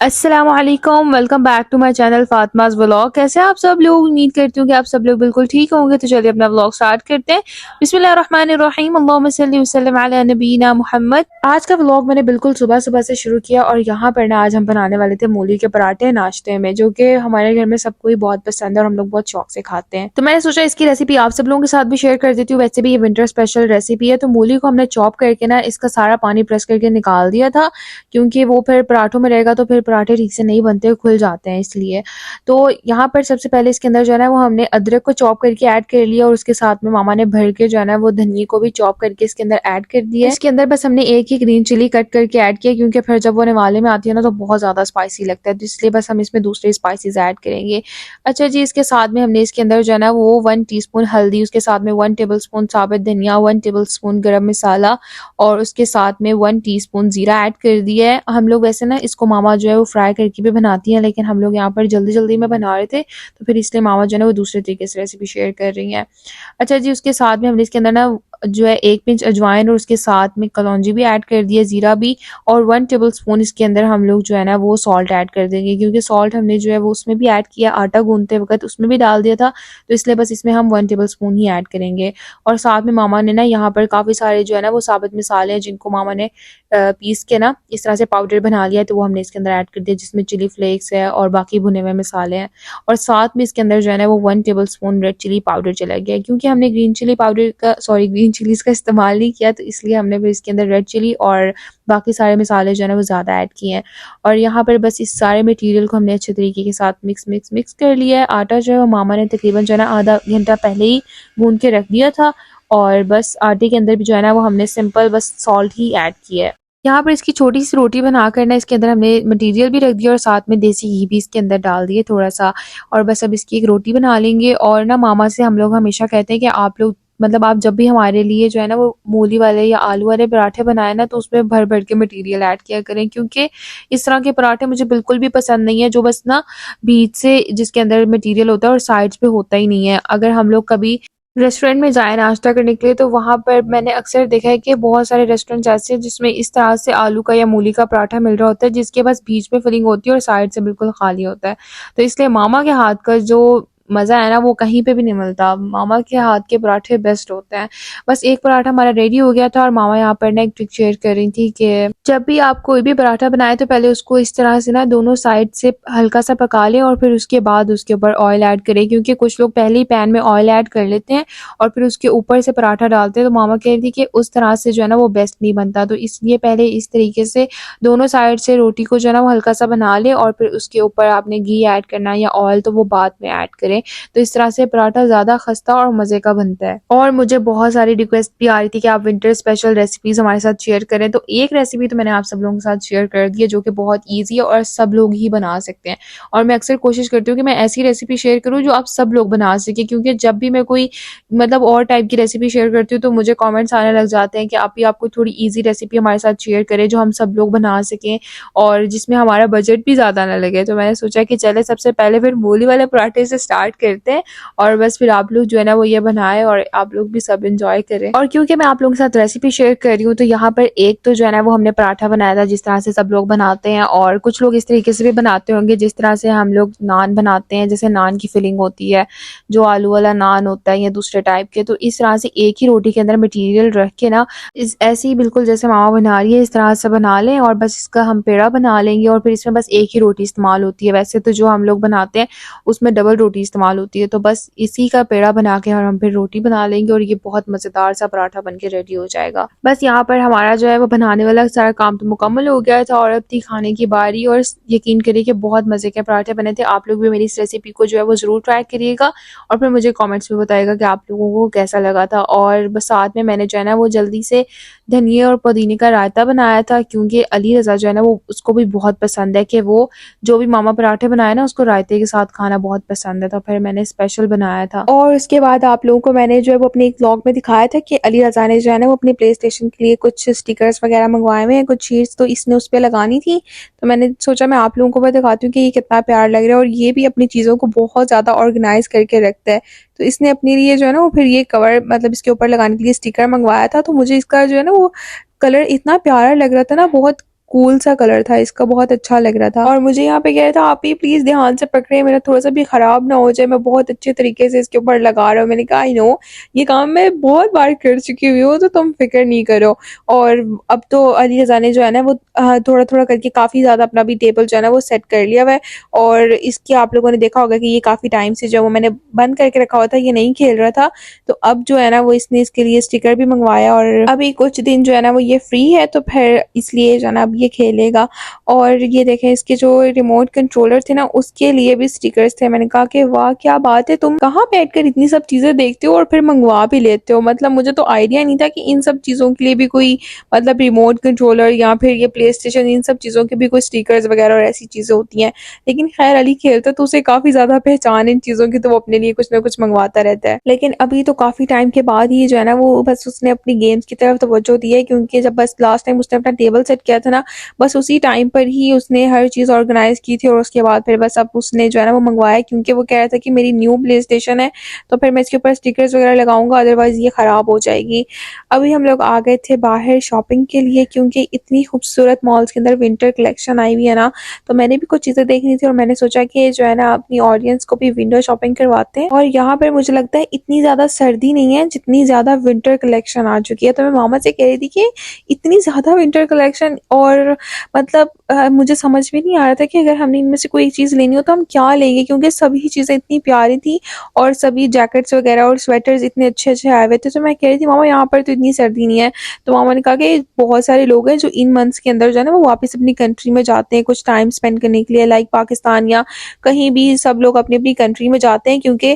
अस्सलाम वालेकुम, welcome back to my channel Fatima's vlog. कैसे हैं आप सब लोग? उम्मीद करती हूँ कि आप सब लोग बिल्कुल ठीक होंगे। तो चलिए अपना व्लॉग स्टार्ट करते हैं। बिस्मिल्लाहिर्रहमानिर्रहीम, अल्लाहुम्मा सल्ली व सल्लिम अला नबीना मुहम्मद। आज का व्लॉग मैंने बिल्कुल सुबह सुबह से शुरू किया और यहाँ पर ना आज हम बनाने वाले थे मूली के पराठे नाश्ते में, जो कि हमारे घर में सबको ही बहुत पसंद है और हम लोग बहुत शौक से खाते हैं। तो मैंने सोचा इसकी रेसिपी आप सब लोगों के साथ भी शेयर कर देती हूँ। वैसे भी ये विंटर स्पेशल रेसिपी है। तो मूली को हमने चॉप करके ना इसका सारा पानी प्रेस करके निकाल दिया था, क्योंकि वो फिर पराठों में रहेगा तो फिर पराठे ठीक से नहीं बनते, खुल जाते हैं इसलिए। तो यहाँ पर सबसे पहले इसके अंदर जो है ना वो हमने अदरक को चॉप करके ऐड कर लिया और उसके साथ में मामा ने भर के जो है ना वो धनिया को भी चॉप करके इसके अंदर ऐड कर दिया। इसके अंदर बस हमने एक ही ग्रीन चिली कट करके ऐड किया, क्योंकि फिर जब वो निवाले में आती है ना तो बहुत ज़्यादा स्पाइसी लगता है, तो इसलिए बस हम इसमें दूसरे स्पाइसेस ऐड करेंगे। अच्छा जी, इसके साथ में हमने इसके अंदर जो है ना वो 1 टीस्पून हल्दी, उसके साथ में 1 टेबलस्पून साबित धनिया, 1 टेबलस्पून गरम मसाला और उसके साथ में 1 टीस्पून जीरा ऐड कर दिया है। हम लोग वैसे ना इसको मामा जो है वो फ्राई करके भी बनाती हैं, लेकिन हम लोग यहाँ पर जल्दी जल्दी में बना रहे थे, तो फिर इसलिए मामा जो है ना वो दूसरे तरीके से रेसिपी शेयर कर रही हैं। अच्छा जी, उसके साथ में हमने इसके अंदर ना जो है 1 पिंच अजवाइन और उसके साथ में कलौंजी भी ऐड कर दिया, जीरा भी, और 1 टेबलस्पून इसके अंदर हम लोग जो है ना वो सॉल्ट ऐड कर देंगे, क्योंकि सॉल्ट हमने जो है वो उसमें भी ऐड किया, आटा गूंदते वक्त उसमें भी डाल दिया था, तो इसलिए बस इसमें हम 1 टेबलस्पून ही ऐड करेंगे। और साथ में मामा ने ना यहाँ पर काफ़ी सारे जो है ना वो साबित मसाले हैं, जिनको मामा ने पीस के ना इस तरह से पाउडर बना लिया है, तो वो हमने इसके अंदर ऐड कर दिया, जिसमें चिली फ्लेक्स है और बाकी भुने हुए मसाले हैं। और साथ में इसके अंदर जो है ना वो 1 टेबलस्पून रेड चिली पाउडर चला गया है, क्योंकि हमने ग्रीन चिलीज़ का इस्तेमाल नहीं किया, तो इसलिए हमने फिर इसके अंदर रेड चिली और बाकी सारे मसाले जो है ना वो ज़्यादा ऐड किए हैं। और यहाँ पर बस इस सारे मटेरियल को हमने अच्छे तरीके के साथ मिक्स कर लिया है। आटा जो है वो मामा ने तकरीबन जो है ना आधा घंटा पहले ही गूंद के रख दिया था, और बस आटे के अंदर भी जो है ना वो हमने सिंपल बस सॉल्ट ही ऐड किया है। यहाँ पर इसकी छोटी सी रोटी बनाकर ना इसके अंदर हमने मटेरियल भी रख दिया और साथ में देसी घी भी इसके अंदर डाल दिए थोड़ा सा, और बस अब इसकी एक रोटी बना लेंगे। और ना मामा से हम लोग हमेशा कहते हैं कि आप लोग मतलब आप जब भी हमारे लिए जो है ना वो मूली वाले या आलू वाले पराठे बनाए ना, तो उसमें भर भर के मटेरियल ऐड किया करें, क्योंकि इस तरह के पराठे मुझे बिल्कुल भी पसंद नहीं है, जो बस ना बीच से जिसके अंदर मटेरियल होता है और साइड्स पे होता ही नहीं है। अगर हम लोग कभी रेस्टोरेंट में जाए नाश्ता करने के लिए, तो वहाँ पर मैंने अक्सर देखा है कि बहुत सारे रेस्टोरेंट ऐसे हैं जिसमें इस तरह से आलू का या मूली का पराठा मिल रहा होता है, जिसके बस बीच में फिलिंग होती है और साइड से बिल्कुल खाली होता है। तो इसलिए मामा के हाथ का जो मज़ा है ना वो कहीं पे भी नहीं मिलता। मामा के हाथ के पराठे बेस्ट होते हैं। बस एक पराठा हमारा रेडी हो गया था और मामा यहाँ पर ना एक ट्रिक शेयर कर रही थी कि जब भी आप कोई भी पराठा बनाए तो पहले उसको इस तरह से ना दोनों साइड से हल्का सा पका लें और फिर उसके बाद उसके ऊपर ऑयल ऐड करें, क्योंकि कुछ लोग पहले ही पैन में ऑयल ऐड कर लेते हैं और फिर उसके ऊपर से पराठा डालते हैं। तो मामा कह रही थी कि उस तरह से जो है ना वो बेस्ट नहीं बनता, तो इसलिए पहले इस तरीके से दोनों साइड से रोटी को जो है ना वो हल्का सा बना लें और फिर उसके ऊपर आपने घी ऐड करना है या ऑयल, तो वो बाद में ऐड करें। तो इस तरह से पराठा ज़्यादा खस्ता और मज़े का बनता है। और मुझे बहुत सारी रिक्वेस्ट भी आ रही थी कि आप विंटर स्पेशल रेसिपीज़ हमारे साथ शेयर करें, तो एक रेसिपी तो मैंने आप सब लोगों के साथ शेयर कर दी है, जो कि बहुत ईजी है और सब लोग ही बना सकते हैं। और मैं अक्सर कोशिश करती हूँ कि मैं ऐसी रेसिपी शेयर करूँ जो आप सब लोग बना सकें, क्योंकि जब भी मैं कोई मतलब और टाइप की रेसिपी शेयर करती हूँ तो मुझे कमेंट्स आने लग जाते हैं कि आप ही आपको थोड़ी इजी रेसिपी हमारे साथ शेयर करें जो हम सब लोग बना सकें और जिसमें हमारा बजट भी ज़्यादा ना लगे। तो मैंने सोचा कि चले सबसे पहले फिर मूली वाले पराठे से स्टार्ट करते हैं, और बस फिर आप लोग जो है ना वो ये बनाए और आप लोग भी सब इंजॉय करें। और क्योंकि मैं आप लोगों के साथ रेसिपी शेयर कर रही हूँ, तो यहाँ पर एक तो जो है ना वो हमने पराठा बनाया था जिस तरह से सब लोग बनाते हैं, और कुछ लोग इस तरीके से भी बनाते होंगे जिस तरह से हम लोग नान बनाते हैं, जैसे नान की फिलिंग होती है, जो आलू वाला नान होता है या दूसरे टाइप के। तो इस तरह से एक ही रोटी के अंदर मटेरियल रख के ना इस ऐसे ही बिल्कुल जैसे मामा बना रही है इस तरह से बना लें, और बस इसका हम पेड़ा बना लेंगे और फिर इसमें बस एक ही रोटी इस्तेमाल होती है। वैसे तो जो हम लोग बनाते हैं उसमें डबल रोटी इस्तेमाल होती है, तो बस इसी का पेड़ा बना के और हम फिर रोटी बना लेंगे और ये बहुत मज़ेदार सा पराठा बन के रेडी हो जाएगा। बस यहाँ पर हमारा जो है वो बनाने वाला सारा काम तो मुकम्मल हो गया था और अब थी खाने की बारी, और यकीन करिए कि बहुत मज़े के पराठे बने थे। आप लोग भी मेरी इस रेसिपी को जो है वो ज़रूर ट्राई करिएगा और फिर मुझे कमेंट्स में बताइएगा कि आप लोगों को कैसा लगा था। और बस साथ में मैंने जो है ना वो जल्दी से धनिया और पुदीने का रायता बनाया था, क्योंकि अली रज़ा जो है ना वो उसको भी बहुत पसंद है कि वो जो भी मामा पराठे बनाए ना उसको रायते के साथ खाना बहुत पसंद है, तो फिर मैंने स्पेशल बनाया था। और उसके बाद आप लोगों को मैंने जो है वो अपने एक व्लॉग में दिखाया था कि अली रज़ा ने जो है ना वो अपने प्ले स्टेशन के लिए कुछ स्टिकर्स वगैरह मंगवाए हुए हैं, कुछ शीट्स, तो इसने उस पर लगानी थी, तो मैंने सोचा मैं आप लोगों को भी दिखाती हूँ कि ये कितना प्यार लग रहा है। और ये भी अपनी चीज़ों को बहुत ज़्यादा ऑर्गेनाइज करके रखता है, तो इसने अपने लिए जो है ना वो फिर ये कवर मतलब इसके ऊपर लगाने के लिए स्टिकर मंगवाया था। तो मुझे इसका जो है ना वो कलर इतना प्यारा लग रहा था ना, बहुत कूल सा कलर था इसका, बहुत अच्छा लग रहा था। और मुझे यहाँ पे कह रहा था आप ही प्लीज ध्यान से पकड़े, मेरा थोड़ा सा भी खराब ना हो जाए, मैं बहुत अच्छे तरीके से इसके ऊपर लगा रहा हूँ। मैंने कहा आई नो ये काम मैं बहुत बार कर चुकी हुई हूँ, तो तुम फिक्र नहीं करो। और अब तो अली रज़ा ने जो है ना वो थोड़ा थोड़ा करके काफी ज्यादा अपना भी टेबल जो है ना वो सेट कर लिया हुआ है। और इसकी आप लोगों ने देखा होगा कि ये काफी टाइम से जो वो मैंने बंद करके रखा हुआ था, ये नहीं खेल रहा था। तो अब जो है ना वो इसने इसके लिए स्टिकर भी मंगवाया, और अभी कुछ दिन जो है ना वो ये फ्री है, तो फिर इसलिए जो है ना अब ये खेलेगा। और ये देखें इसके जो रिमोट कंट्रोलर थे ना उसके लिए भी स्टिकर्स थे। मैंने कहा कि वाह क्या बात है, तुम कहाँ बैठकर इतनी सब चीजें देखते हो और फिर मंगवा भी लेते हो। मतलब मुझे तो आइडिया नहीं था कि इन सब चीजों के लिए भी कोई मतलब रिमोट कंट्रोलर या फिर ये प्ले स्टेशन, इन सब चीजों के भी कोई स्टिकर्स वगैरह और ऐसी चीजें होती हैं। लेकिन खैर अली खेलता तो उसे काफी ज्यादा पहचान इन चीजों की, तो वो अपने लिए कुछ ना कुछ मंगवाता रहता है। लेकिन अभी तो काफी टाइम के बाद ही जो है ना वो बस उसने अपनी गेम्स की तरफ तवज्जो दी है, क्योंकि जब बस लास्ट टाइम उसने अपना टेबल सेट किया था ना, बस उसी टाइम पर ही उसने हर चीज ऑर्गेनाइज की थी। और उसके बाद फिर बस अब उसने जो है ना वो मंगवाया, क्योंकि वो कह रहा था कि मेरी न्यू प्ले स्टेशन है तो फिर मैं इसके ऊपर स्टिकर्स वगैरह लगाऊंगा, अदरवाइज ये खराब हो जाएगी। अभी हम लोग आ गए थे बाहर शॉपिंग के लिए, क्योंकि इतनी खूबसूरत मॉल्स के अंदर विंटर कलेक्शन आई हुई है ना, तो मैंने भी कुछ चीजें देखनी थी और मैंने सोचा कि जो है ना अपनी ऑडियंस को भी विंडो शॉपिंग करवाते हैं। और यहाँ पर मुझे लगता है इतनी ज्यादा सर्दी नहीं है जितनी ज्यादा विंटर कलेक्शन आ चुकी है। तो मैं मामा से कह रही थी कि इतनी ज्यादा विंटर कलेक्शन, और मतलब मुझे समझ में नहीं आ रहा था कि अगर हमने इनमें से कोई एक चीज लेनी हो तो हम क्या लेंगे, क्योंकि सभी चीजें इतनी प्यारी थी और सभी जैकेट्स वगैरह और स्वेटर्स इतने अच्छे अच्छे आए हुए थे। तो मैं कह रही थी मामा यहाँ पर तो इतनी सर्दी नहीं है। तो मामा ने कहा कि बहुत सारे लोग हैं जो इन मंथ्स के अंदर जो है ना वो वापस अपनी कंट्री में जाते हैं कुछ टाइम स्पेंड करने के लिए, लाइक पाकिस्तान या कहीं भी सब लोग अपनी अपनी कंट्री में जाते हैं, क्योंकि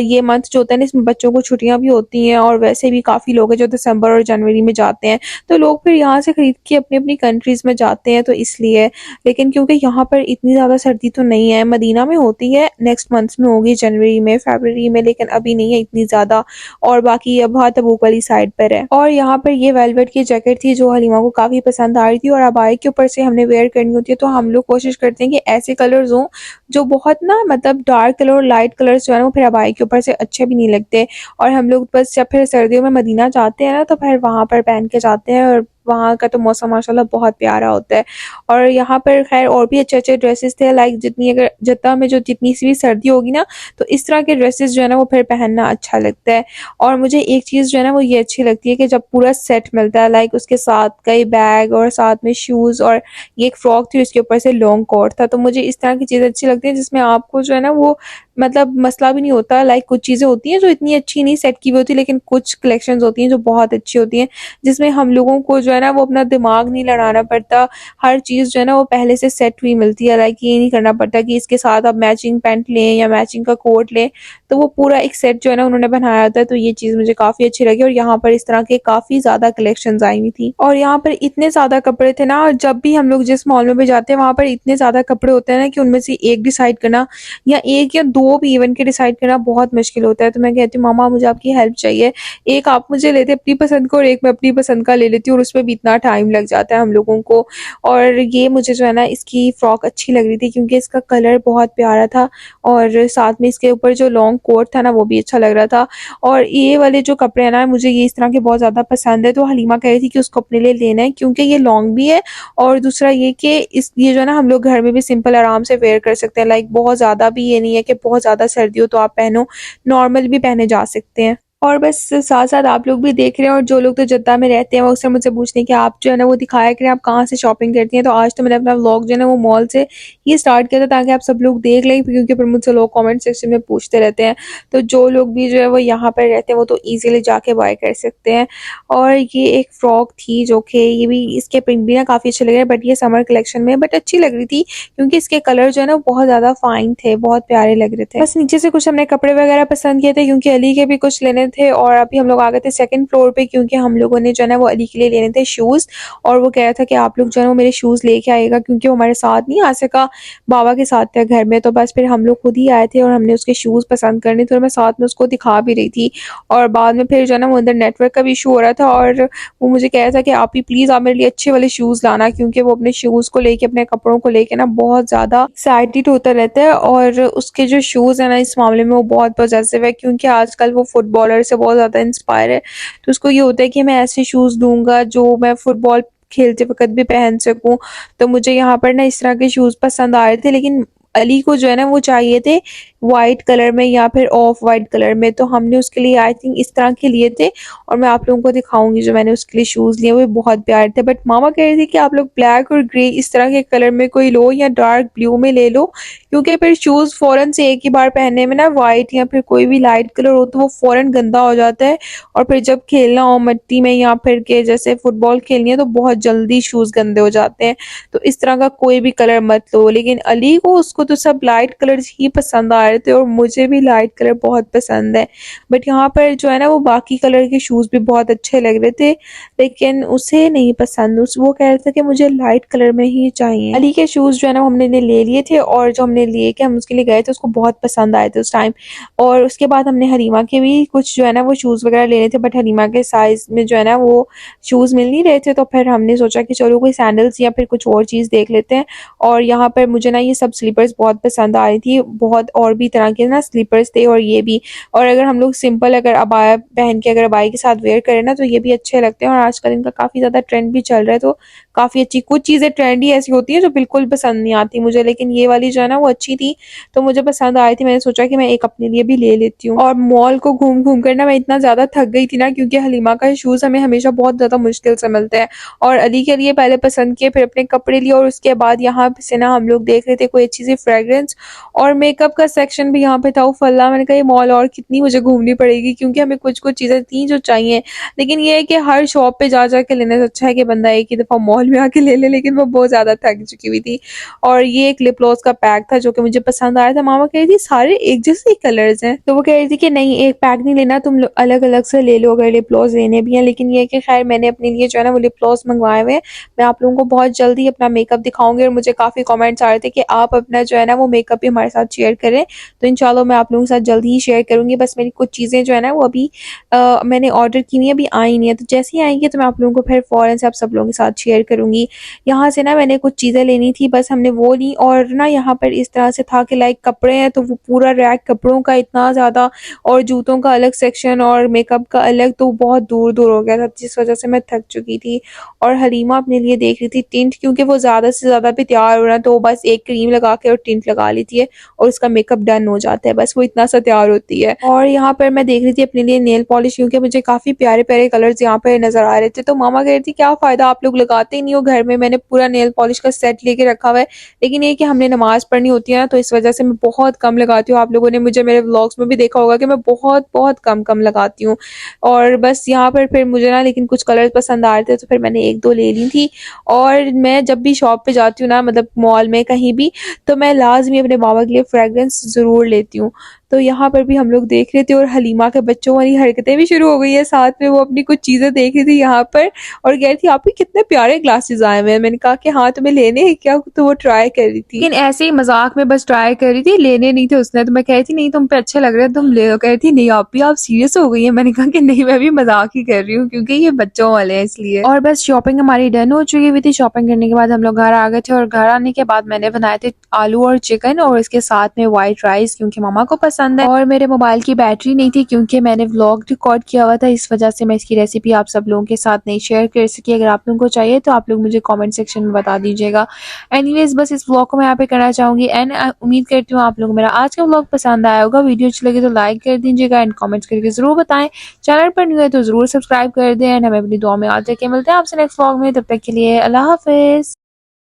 ये मंथ जो होता है ना इसमें बच्चों को छुट्टियां भी होती हैं, और वैसे भी काफी लोग हैं जो दिसंबर और जनवरी में जाते हैं। तो लोग फिर यहाँ से खरीद के अपनी अपनी कंट्रीज में जाते हैं, तो इसलिए। लेकिन क्योंकि यहाँ पर इतनी ज्यादा सर्दी तो नहीं है, मदीना में होती है, नेक्स्ट मंथ में होगी, जनवरी में फरवरी में, लेकिन अभी नहीं है इतनी ज्यादा। और बाकी अब तबूक वाली साइड पर है। और यहाँ पर ये वेलवेट की जैकेट थी जो हलीमा को काफी पसंद आ रही थी, और अबाई के ऊपर से हमने वेयर करनी होती है, तो हम लोग कोशिश करते हैं कि ऐसे कलर्स हों जो बहुत ना मतलब डार्क कलर और लाइट कलर्स जो है ना वो फिर अबाई के ऊपर से अच्छे भी नहीं लगते। और हम लोग बस जब फिर सर्दियों में मदीना जाते हैं ना तो फिर वहां पर पहन के जाते हैं, और वहाँ का तो मौसम माशाल्लाह बहुत प्यारा होता है। और यहाँ पर खैर और भी अच्छे अच्छे ड्रेसेस थे, लाइक जितनी अगर जद्दा में जो जितनी सी भी सर्दी होगी ना तो इस तरह के ड्रेसेस जो है ना वो फिर पहनना अच्छा लगता है। और मुझे एक चीज़ जो है ना वो ये अच्छी लगती है कि जब पूरा सेट मिलता है, लाइक उसके साथ कई बैग और साथ में शूज़, और ये एक फ्रॉक थी उसके ऊपर से लॉन्ग कोट था। तो मुझे इस तरह की चीज़ें अच्छी लगती हैं जिसमें आपको जो है ना वो मतलब मसला भी नहीं होता। लाइक कुछ चीज़ें होती हैं जो इतनी अच्छी नहीं सेट की हुई होती, लेकिन कुछ कलेक्शंस होती हैं जो बहुत अच्छी होती हैं, जिसमें हम लोगों को जो है ना वो अपना दिमाग नहीं लड़ाना पड़ता। हर चीज़ जो है ना वो पहले से सेट हुई मिलती है, लाइक ये नहीं करना पड़ता कि इसके साथ आप मैचिंग पैंट लें या मैचिंग का कोट लें। तो वो पूरा एक सेट जो है ना उन्होंने बनाया होता है, तो ये चीज़ मुझे काफ़ी अच्छी लगी। और यहाँ पर इस तरह के काफ़ी ज़्यादा कलेक्शंस आई हुई थी, और यहाँ पर इतने ज़्यादा कपड़े थे ना, और जब भी हम लोग जिस मॉल में भी जाते हैं वहाँ पर इतने ज़्यादा कपड़े होते हैं ना कि उनमें से एक डिसाइड करना या एक या दो भी इवन के डिसाइड करना बहुत मुश्किल होता है। तो मैं कहती हूँ मामा मुझे आपकी हेल्प चाहिए, एक आप मुझे लेते अपनी पसंद को और एक मैं अपनी पसंद का ले लेती हूँ, और उसमें भी इतना टाइम लग जाता है हम लोगों को। और ये मुझे जो है ना इसकी फ्रॉक अच्छी लग रही थी क्योंकि इसका कलर बहुत प्यारा था, और साथ में इसके ऊपर जो लॉन्ग कोट था ना वो भी अच्छा लग रहा था। और ये वाले जो कपड़े हैं ना मुझे ये इस तरह के बहुत ज़्यादा पसंद है, तो हलीमा कह रही थी कि उसको अपने लिए लेना है क्योंकि ये लॉन्ग भी है, और दूसरा ये कि इस ये जो है ना हम लोग घर में भी सिंपल आराम से वेयर कर सकते हैं, लाइक बहुत ज़्यादा भी ये नहीं है कि बहुत ज़्यादा सर्दी हो तो आप पहनो, नॉर्मल भी पहने जा सकते हैं। और बस साथ साथ आप लोग भी देख रहे हैं, और जो लोग तो जद्दा में रहते हैं वो अक्सर मुझसे पूछते हैं कि आप जो है ना वो दिखाया करें आप कहाँ से शॉपिंग करती हैं। तो आज तो मैंने अपना व्लॉग जो है ना वो मॉल से ही स्टार्ट किया था ताकि आप सब लोग देख लें, क्योंकि फिर मुझसे लोग कमेंट सेक्शन में पूछते रहते हैं। तो जो लोग भी जो है वो यहाँ पर रहते हैं वो तो ईजिली जाके बाय कर सकते हैं। और ये एक फ्रॉक थी जो कि ये भी इसके प्रिंट भी ना काफ़ी अच्छे लग रहे हैं, बट ये समर कलेक्शन में बट अच्छी लग रही थी क्योंकि इसके कलर जो है ना बहुत ज़्यादा फाइन थे, बहुत प्यारे लग रहे थे। बस नीचे से कुछ हमने कपड़े वगैरह पसंद किए थे क्योंकि अली के भी कुछ लेने थे, और अभी हम लोग आ गए थे सेकंड फ्लोर पे क्योंकि हम लोगों ने जो है ना वो अली के लिए लेने थे शूज़। और वो कह रहा था कि आप लोग जो है वो मेरे शूज़ लेके आइएगा क्योंकि वो हमारे साथ नहीं आ सका, बाबा के साथ था घर में। तो बस फिर हम लोग खुद ही आए थे और हमने उसके शूज़ पसंद करने थे, और मैं साथ में उसको दिखा भी रही थी। और बाद में फिर जो है ना वो अंदर नेटवर्क का भी इशू हो रहा था, और वो मुझे कह रहा था कि आप ही प्लीज़ आप मेरे लिए अच्छे वाले शूज़ लाना, क्योंकि वो अपने शूज़ को लेके अपने कपड़ों को लेके ना बहुत ज़्यादा एक्साइटेड होता रहता है। और उसके जो शूज़ है ना इस मामले में वो बहुत पॉजेसिव है क्योंकि आजकल वो फुटबॉलर से बहुत ज़्यादा इंस्पायर है। तो उसको ये होता है कि मैं ऐसे शूज़ लूँगा जो मैं फुटबॉल खेलते वक़्त भी पहन सकूँ। तो मुझे यहाँ पर ना इस तरह के शूज़ पसंद आ रहे थे, लेकिन अली को जो है ना वो चाहिए थे वाइट कलर में या फिर ऑफ वाइट कलर में, तो हमने उसके लिए आई थिंक इस तरह के लिए थे। और मैं आप लोगों को दिखाऊंगी जो मैंने उसके लिए शूज़ लिए, वो बहुत प्यारे थे। बट मामा कह रही थी कि आप लोग ब्लैक और ग्रे इस तरह के कलर में कोई लो या डार्क ब्लू में ले लो, क्योंकि फिर शूज़ फ़ौरन से एक ही बार पहनने में ना वाइट या फिर कोई भी लाइट कलर हो तो वो फ़ौरन गंदा हो जाता है, और फिर जब खेलना हो मिट्टी में या फिर के जैसे फुटबॉल खेलनी है तो बहुत जल्दी शूज़ गंदे हो जाते हैं। तो इस तरह का कोई भी कलर मत लो। लेकिन अली को उसको तो सब लाइट कलर्स ही पसंद आ रहे थे, और मुझे भी लाइट कलर बहुत पसंद है। बट यहाँ पर जो है ना वो बाकी कलर के शूज़ भी बहुत अच्छे लग रहे थे, लेकिन उसे नहीं पसंद। वो कह रहा था कि मुझे लाइट कलर में ही चाहिए। अली के शूज़ जो है ना हमने ले लिए थे, और जो हमने लिए कि हम उसके लिए गए थे उसको बहुत पसंद आए थे उस टाइम। और उसके बाद हमने हरीमा के भी कुछ जो है ना वो शूज़ वगैरह लेने थे, बट हरीमा के साइज़ में जो है ना वो शूज़ मिल नहीं रहे थे, तो फिर हमने सोचा कि चलो कोई सैंडल्स या फिर कुछ और चीज़ देख लेते हैं। और यहाँ पर मुझे ना ये सब स्लीपर्स बहुत पसंद आ रही थी, बहुत और भी तरह के ना स्लीपर्स थे और ये भी। और अगर हम लोग सिंपल अगर अबाया पहन के अगर अबाई के साथ वेयर करें ना तो ये भी अच्छे लगते हैं, और आजकल इनका काफ़ी ज़्यादा ट्रेंड भी चल रहा है, तो काफ़ी अच्छी कुछ चीज़ें ट्रेंडी ऐसी होती हैं जो बिल्कुल पसंद नहीं आती मुझे, लेकिन ये वाली जो है ना वो अच्छी थी, तो मुझे पसंद आई थी। मैंने सोचा कि मैं एक अपने लिए भी ले लेती हूँ। और मॉल को घूम घूम कर ना मैं इतना ज़्यादा थक गई थी ना, क्योंकि हलीमा का शूज़ हमें हमेशा बहुत ज़्यादा मुश्किल से मिलता है। और अली के लिए पहले पसंद किए, फिर अपने कपड़े लिए, और उसके बाद यहाँ से ना हम लोग देख रहे थे कोई अच्छी सी फ्रेग्रेंस और मेकअप का सेक्शन भी यहाँ पे था। उफ़ अल्लाह, मैंने कहा ये मॉल और कितनी मुझे घूमनी पड़ेगी, क्योंकि हमें कुछ-कुछ चीज़ें थी जो चाहिए। लेकिन ये है कि हर शॉप पे जा-जा के लेने से अच्छा है कि बंदा एक ही दफ़ा मॉल में आके ले ले, लेकिन मैं बहुत ज़्यादा थक चुकी हुई थी। और ये एक लिप ग्लॉस का पैक था जो कि मुझे पसंद आया था। मामा कह रही थी सारे एक जैसे ही कलर्स हैं, तो वो कह रही थी कि नहीं एक पैक नहीं लेना, तुम अलग-अलग से ले लो अगर लिप ग्लॉस लेने भी हैं। लेकिन ये है कि खैर मैंने अपने लिए जो है ना वो लिप ग्लॉस मंगवाए हुए हैं। मैं आप लोगों को बहुत जल्दी अपना मेकअप दिखाऊंगी, और मुझे काफ़ी कमेंट्स आ रहे थे कि आप अपना जो है ना वो मेकअप भी हमारे साथ शेयर करें, तो इंशाल्लाह मैं आप लोगों के साथ जल्दी ही शेयर करूंगी। बस मेरी कुछ चीज़ें जो है ना वो अभी मैंने ऑर्डर की हुई है, अभी आई नहीं है, तो जैसे ही आएंगी तो मैं आप लोगों को फिर फ़ौरन से आप सब लोगों के साथ शेयर करूंगी। यहाँ से ना मैंने कुछ चीज़ें लेनी थी, बस हमने वो ली। और ना यहाँ पर इस तरह से था कि लाइक कपड़े हैं तो वो पूरा रैक कपड़ों का इतना ज़्यादा, और जूतों का अलग सेक्शन और मेकअप का अलग, तो बहुत दूर दूर हो गया था, जिस वजह से मैं थक चुकी थी। और हलीमा अपने लिए देख रही थी टिंट, क्योंकि वो ज़्यादा से ज़्यादा भी तैयार हो रहा है, तो वो बस एक क्रीम लगा के और टिंट लगा लेती है और उसका मेकअप डन हो जाता है, बस वो इतना सा तैयार होती है। और यहाँ पर मैं देख रही थी अपने लिए नेल पॉलिश, क्योंकि मुझे काफ़ी प्यारे प्यारे कलर्स यहाँ पर नज़र आ रहे थे। तो मामा कह रही थी क्या फ़ायदा, आप लोग लगाते ही नहीं हो घर में, मैंने पूरा नेल पॉलिश का सेट लेके रखा हुआ है। लेकिन ये कि हमने नमाज़ पढ़नी होती है ना, तो इस वजह से मैं बहुत कम लगाती हूँ। आप लोगों ने मुझे मेरे व्लॉग्स में भी देखा होगा कि मैं बहुत बहुत कम लगाती हूँ। और बस यहाँ पर फिर मुझे ना लेकिन कुछ कलर्स पसंद आ रहे थे, तो फिर मैंने एक दो ले ली थी। और मैं जब भी शॉप पे जाती हूँ ना, मतलब मॉल में कहीं भी, तो मैं लाज़मी अपने बाबा के लिए फ्रेग्रेंस ज़रूर लेती हूँ। तो यहाँ पर भी हम लोग देख रहे थे, और हलीमा के बच्चों वाली हरकतें भी शुरू हो गई है साथ में, वो अपनी कुछ चीज़ें देख रही थी यहाँ पर, और कह रही थी आपके कितने प्यारे ग्लासेस आए हुए हैं। मैंने कहा कि हाँ तुम्हें लेने हैं क्या, तो वो ट्राई कर रही थी, लेकिन ऐसे ही मजाक में बस ट्राई कर रही थी, लेने नहीं थे उसने। तो मैं कह रही थी नहीं तुम पे अच्छे लग रहे हैं तुम ले लो, कह रही थी नहीं आप भी आप सीरियस हो गई है। मैंने कहा कि नहीं मैं भी मजाक ही कर रही हूँ, क्योंकि ये बच्चों वाले हैं इसलिए। और बस शॉपिंग हमारी डन हो चुकी हुई थी। शॉपिंग करने के बाद हम लोग घर आ गए थे, और घर आने के बाद मैंने बनाए थे आलू और चिकन, और इसके साथ में व्हाइट राइस, क्योंकि मामा को पसंद है। और मेरे मोबाइल की बैटरी नहीं थी, क्योंकि मैंने व्लॉग रिकॉर्ड किया हुआ था, इस वजह से मैं इसकी रेसिपी आप सब लोगों के साथ नहीं शेयर कर सकी। अगर आप लोगों को चाहिए तो आप लोग मुझे कमेंट सेक्शन में बता दीजिएगा। एनीवेज बस इस व्लॉग को मैं यहाँ पे करना चाहूँगी, एंड उम्मीद करती हूँ आप लोग मेरा आज का व्लॉग पसंद आया होगा। वीडियो अच्छी लगी तो लाइक कर दीजिएगा, एंड कमेंट्स करके ज़रूर बताएं। चैनल पर न्यू है तो ज़रूर सब्सक्राइब कर दें, एंड हमें अपनी दुआ में याद रखें। मिलते हैं आपसे नेक्स्ट व्लॉग में, तब तक के लिए अल्लाह हाफिज़।